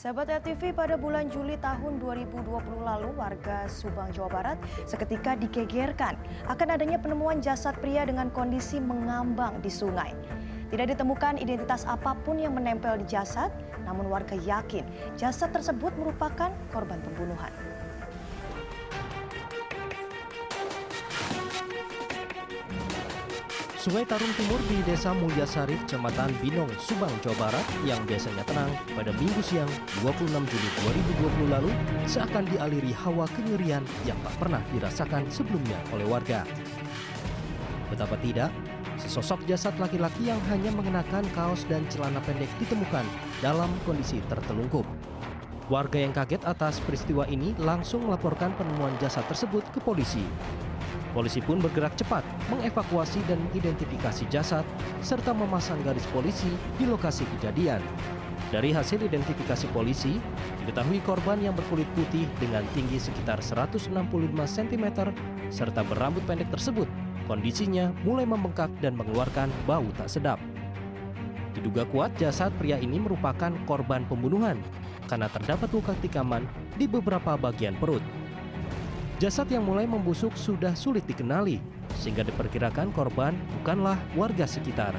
Sahabat RTV, pada bulan Juli tahun 2020 lalu, warga Subang, Jawa Barat seketika digegerkan akan adanya penemuan jasad pria dengan kondisi mengambang di sungai. Tidak ditemukan identitas apapun yang menempel di jasad, namun warga yakin jasad tersebut merupakan korban pembunuhan. Sungai Tarum Timur di Desa Mulyasari, Kecamatan Binong, Subang, Jawa Barat yang biasanya tenang pada Minggu siang 26 Juli 2020 lalu seakan dialiri hawa kengerian yang tak pernah dirasakan sebelumnya oleh warga. Betapa tidak, sesosok jasad laki-laki yang hanya mengenakan kaos dan celana pendek ditemukan dalam kondisi tertelungkup. Warga yang kaget atas peristiwa ini langsung melaporkan penemuan jasad tersebut ke polisi. Polisi pun bergerak cepat mengevakuasi dan mengidentifikasi jasad serta memasang garis polisi di lokasi kejadian. Dari hasil identifikasi polisi, diketahui korban yang berkulit putih dengan tinggi sekitar 165 cm serta berambut pendek tersebut kondisinya mulai membengkak dan mengeluarkan bau tak sedap. Diduga kuat jasad pria ini merupakan korban pembunuhan karena terdapat luka tikaman di beberapa bagian perut. Jasad yang mulai membusuk sudah sulit dikenali, sehingga diperkirakan korban bukanlah warga sekitar.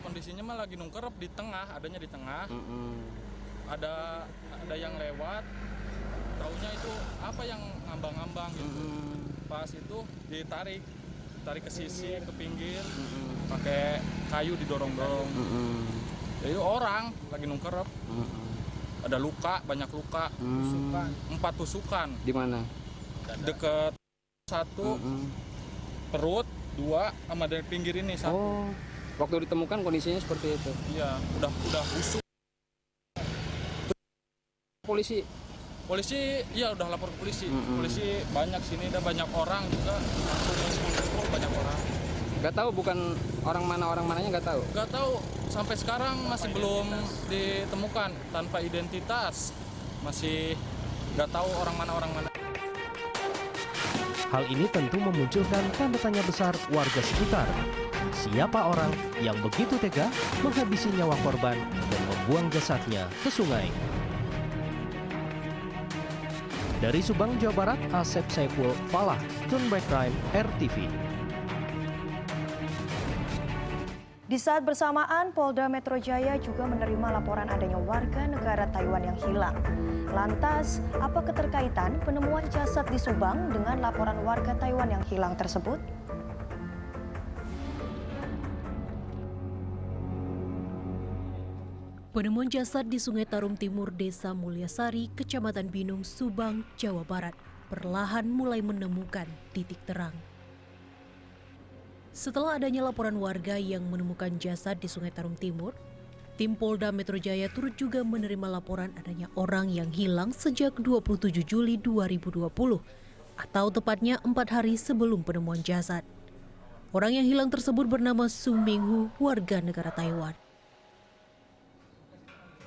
Kondisinya mah lagi nungkerep di tengah, adanya di tengah. Ada yang lewat, taunya itu apa yang ngambang-ngambang gitu. Pas itu tarik ke sisi, ke pinggir, pakai kayu didorong-dorong. Jadi orang lagi nungkerep. Ada luka, banyak luka, 4 tusukan. Di mana? Deket 1, perut 2, sama dari pinggir ini 1. Oh, waktu ditemukan kondisinya seperti itu? Iya, udah busuk. Polisi, iya udah lapor ke polisi. Polisi banyak sini, ada banyak orang juga, langsung ngumpul banyak orang. Gak tahu bukan orang mananya nggak tahu? Gak tahu, sampai sekarang masih belum ditemukan tanpa identitas. Masih gak tahu orang mana. Hal ini tentu memunculkan tanda tanya besar warga sekitar. Siapa orang yang begitu tega menghabisi nyawa korban dan membuang jasadnya ke sungai? Dari Subang, Jawa Barat, Asep Saiful Falah, Turn-Back Crime, RTV. Di saat bersamaan, Polda Metro Jaya juga menerima laporan adanya warga negara Taiwan yang hilang. Lantas, apa keterkaitan penemuan jasad di Subang dengan laporan warga Taiwan yang hilang tersebut? Penemuan jasad di Sungai Tarum Timur, Desa Mulyasari, Kecamatan Binong, Subang, Jawa Barat, perlahan mulai menemukan titik terang. Setelah adanya laporan warga yang menemukan jasad di Sungai Tarum Timur, tim Polda Metro Jaya turut juga menerima laporan adanya orang yang hilang sejak 27 Juli 2020, atau tepatnya 4 hari sebelum penemuan jasad. Orang yang hilang tersebut bernama Su Minghu, warga negara Taiwan.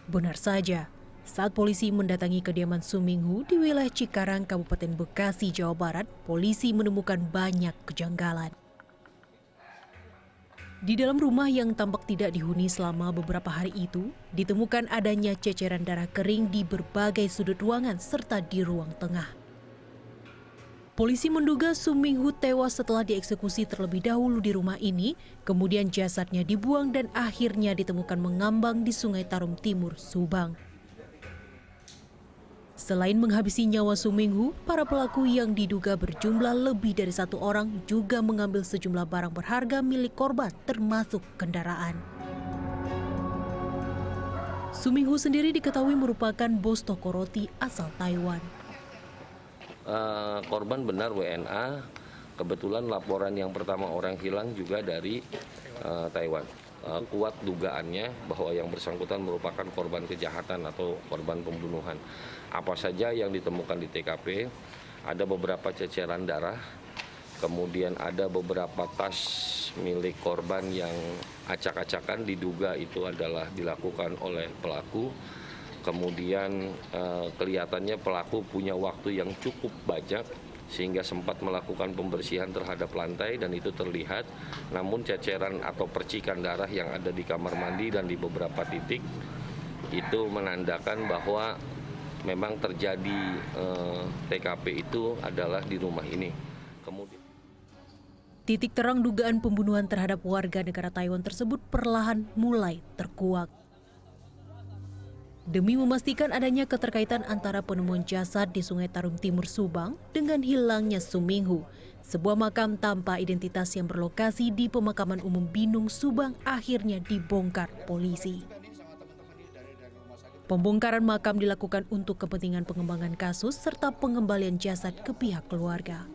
Benar saja, saat polisi mendatangi kediaman Su Minghu di wilayah Cikarang, Kabupaten Bekasi, Jawa Barat, polisi menemukan banyak kejanggalan. Di dalam rumah yang tampak tidak dihuni selama beberapa hari itu, ditemukan adanya ceceran darah kering di berbagai sudut ruangan serta di ruang tengah. Polisi menduga Su Minghu tewas setelah dieksekusi terlebih dahulu di rumah ini, kemudian jasadnya dibuang dan akhirnya ditemukan mengambang di Sungai Tarum Timur, Subang. Selain menghabisi nyawa Su Minghu, para pelaku yang diduga berjumlah lebih dari 1 orang juga mengambil sejumlah barang berharga milik korban, termasuk kendaraan. Su Minghu sendiri diketahui merupakan bos toko roti asal Taiwan. Korban benar WNA, kebetulan laporan yang pertama orang hilang juga dari Taiwan. Kuat dugaannya bahwa yang bersangkutan merupakan korban kejahatan atau korban pembunuhan. Apa saja yang ditemukan di TKP, ada beberapa ceceran darah, kemudian ada beberapa tas milik korban yang acak-acakan diduga itu adalah dilakukan oleh pelaku. Kemudian kelihatannya pelaku punya waktu yang cukup banyak sehingga sempat melakukan pembersihan terhadap lantai dan itu terlihat, namun ceceran atau percikan darah yang ada di kamar mandi dan di beberapa titik itu menandakan bahwa memang terjadi TKP itu adalah di rumah ini. Kemudian titik terang dugaan pembunuhan terhadap warga negara Taiwan tersebut perlahan mulai terkuak. Demi memastikan adanya keterkaitan antara penemuan jasad di Sungai Tarum Timur Subang dengan hilangnya Suminghu, sebuah makam tanpa identitas yang berlokasi di Pemakaman Umum Binung Subang akhirnya dibongkar polisi. Pembongkaran makam dilakukan untuk kepentingan pengembangan kasus serta pengembalian jasad ke pihak keluarga.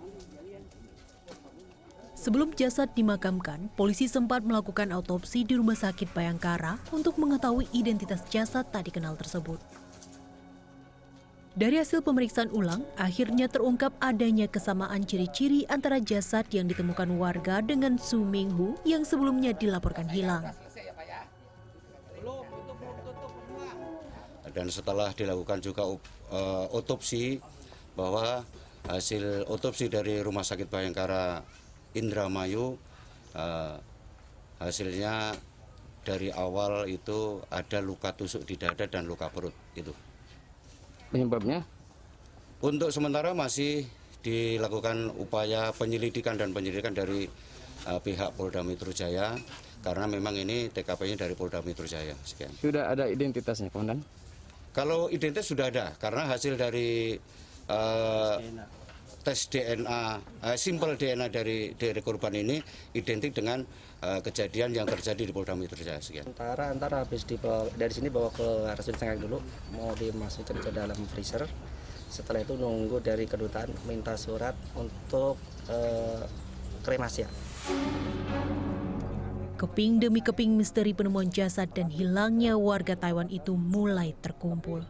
Sebelum jasad dimakamkan, polisi sempat melakukan autopsi di Rumah Sakit Bayangkara untuk mengetahui identitas jasad tak dikenal tersebut. Dari hasil pemeriksaan ulang, akhirnya terungkap adanya kesamaan ciri-ciri antara jasad yang ditemukan warga dengan Suminghu yang sebelumnya dilaporkan hilang. Dan setelah dilakukan juga otopsi, bahwa hasil otopsi dari Rumah Sakit Bayangkara Indramayu, hasilnya dari awal itu ada luka tusuk di dada dan luka perut. Itu Penyebabnya? Untuk sementara masih dilakukan upaya penyelidikan dari pihak Polda Metro Jaya, karena memang ini TKP-nya dari Polda Metro Jaya. Sekian. Sudah ada identitasnya, Komandan? Kalau identitas sudah ada, karena hasil dari tes DNA, simpel DNA dari korban ini identik dengan kejadian yang terjadi di Polda Metro Jaya. Sekian. Antara habis dibawa dari sini bawa ke RSUD Sengkang dulu, mau dimasukkan ke dalam freezer. Setelah itu nunggu dari kedutaan minta surat untuk kremasi. Keping demi keping misteri penemuan jasad dan hilangnya warga Taiwan itu mulai terkumpul.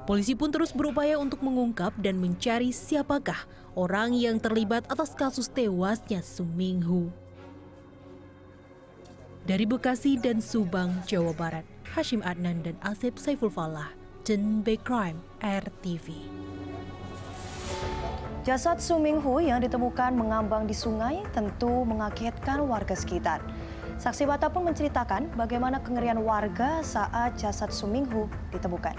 Polisi pun terus berupaya untuk mengungkap dan mencari siapakah orang yang terlibat atas kasus tewasnya Suminghu. Dari Bekasi dan Subang, Jawa Barat, Hashim Adnan dan Asep Saiful Falah, Denbe Crime, RTV. Jasad Suminghu yang ditemukan mengambang di sungai tentu mengagetkan warga sekitar. Saksi mata pun menceritakan bagaimana kengerian warga saat jasad Suminghu ditemukan.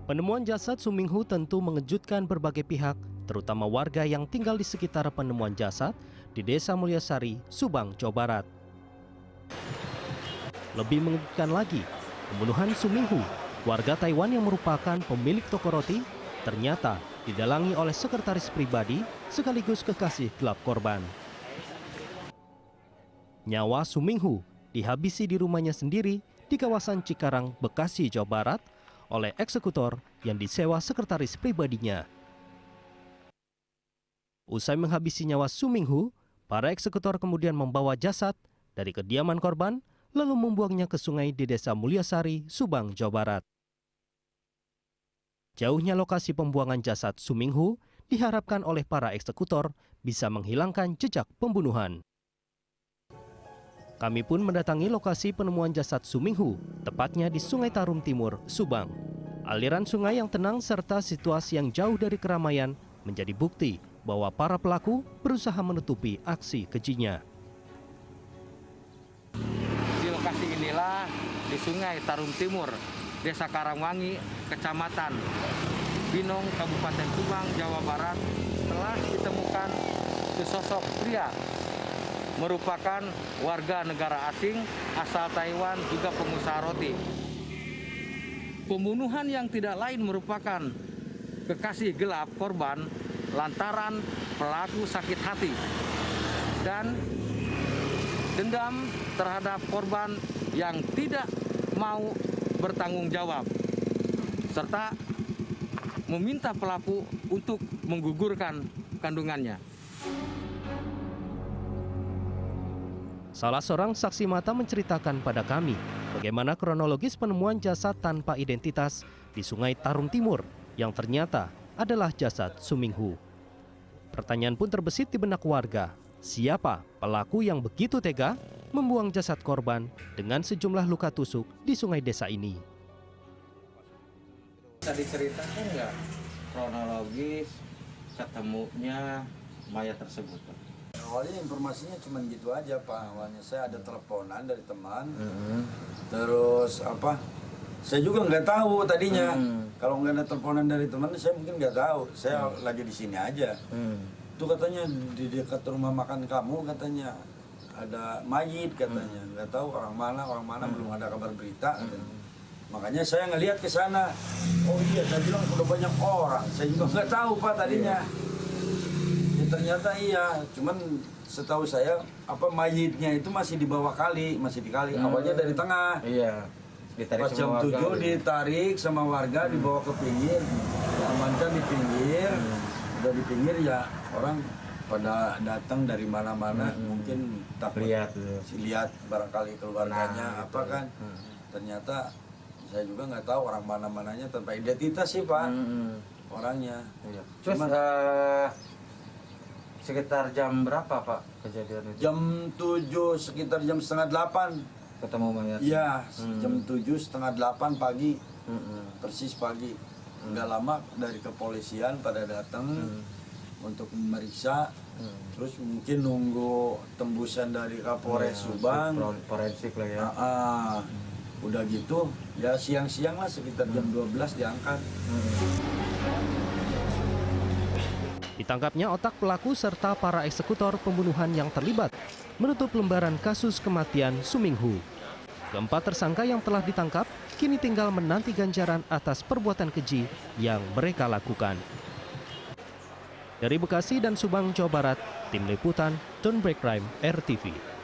Penemuan jasad Suminghu tentu mengejutkan berbagai pihak, terutama warga yang tinggal di sekitar penemuan jasad di Desa Mulyasari, Subang, Jawa Barat. Lebih mengejutkan lagi, pembunuhan Suminghu, warga Taiwan yang merupakan pemilik toko roti, ternyata didalangi oleh sekretaris pribadi sekaligus kekasih gelap korban. Nyawa Suminghu dihabisi di rumahnya sendiri di kawasan Cikarang, Bekasi, Jawa Barat oleh eksekutor yang disewa sekretaris pribadinya. Usai menghabisi nyawa Suminghu, para eksekutor kemudian membawa jasad dari kediaman korban lalu membuangnya ke sungai di Desa Mulyasari, Subang, Jawa Barat. Jauhnya lokasi pembuangan jasad Suminghu diharapkan oleh para eksekutor bisa menghilangkan jejak pembunuhan. Kami pun mendatangi lokasi penemuan jasad Suminghu, tepatnya di Sungai Tarum Timur, Subang. Aliran sungai yang tenang serta situasi yang jauh dari keramaian menjadi bukti bahwa para pelaku berusaha menutupi aksi kejinya. Di lokasi inilah di Sungai Tarum Timur, Desa Karangwangi, Kecamatan Binong, Kabupaten Subang, Jawa Barat, telah ditemukan sesosok pria merupakan warga negara asing asal Taiwan, juga pengusaha roti. Pembunuhan yang tidak lain merupakan kekasih gelap korban lantaran pelaku sakit hati dan dendam terhadap korban yang tidak mau bertanggung jawab, serta meminta pelaku untuk menggugurkan kandungannya. Salah seorang saksi mata menceritakan pada kami bagaimana kronologis penemuan jasad tanpa identitas di Sungai Tarum Timur yang ternyata adalah jasad Suminghu. Pertanyaan pun terbesit di benak warga, siapa pelaku yang begitu tega membuang jasad korban dengan sejumlah luka tusuk di sungai desa ini? Bisa diceritakan nggak kronologis ketemunya mayat tersebut, Pak? Awalnya informasinya cuma gitu aja, Pak. Awalnya saya ada teleponan dari teman, terus saya juga nggak tahu tadinya. Kalau nggak ada teleponan dari teman, saya mungkin nggak tahu. Saya lagi di sini aja. Itu katanya di dekat rumah makan kamu katanya ada mayit katanya. Nggak tahu orang mana belum ada kabar berita katanya. Makanya saya ngelihat ke sana. Oh iya, saya bilang udah banyak orang. Saya juga nggak tahu, Pak, tadinya. Ya, ternyata iya, cuman setahu saya mayitnya itu masih di bawah kali, masih di kali. Awalnya dari tengah. Iya. Pas jam 7 ditarik sama warga, dibawa ke pinggir, diamankan di pinggir. Udah di pinggir ya orang pada datang dari mana-mana, mungkin takut lihat barangkali keluarganya kan. Ternyata saya juga nggak tahu orang mana-mananya tanpa identitas sih, Pak, orangnya. Terus sekitar jam berapa, Pak, kejadian itu? Jam 7, sekitar jam setengah 8. Ketemu mayat? Iya, jam 7, setengah 8 pagi, persis pagi. Nggak lama dari kepolisian pada datang untuk memeriksa, terus mungkin nunggu tembusan dari Kapolres Subang. Forensik lah ya. Udah gitu, ya siang-siang lah sekitar jam 12 diangkat. Ditangkapnya otak pelaku serta para eksekutor pembunuhan yang terlibat menutup lembaran kasus kematian Suminghu. Keempat tersangka yang telah ditangkap kini tinggal menanti ganjaran atas perbuatan keji yang mereka lakukan. Dari Bekasi dan Subang, Jawa Barat, Tim Liputan Don't Break Crime RTV.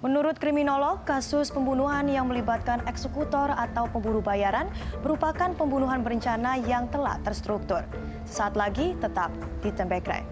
Menurut kriminolog, kasus pembunuhan yang melibatkan eksekutor atau pemburu bayaran merupakan pembunuhan berencana yang telah terstruktur. Sesaat lagi tetap di Don't Break Crime.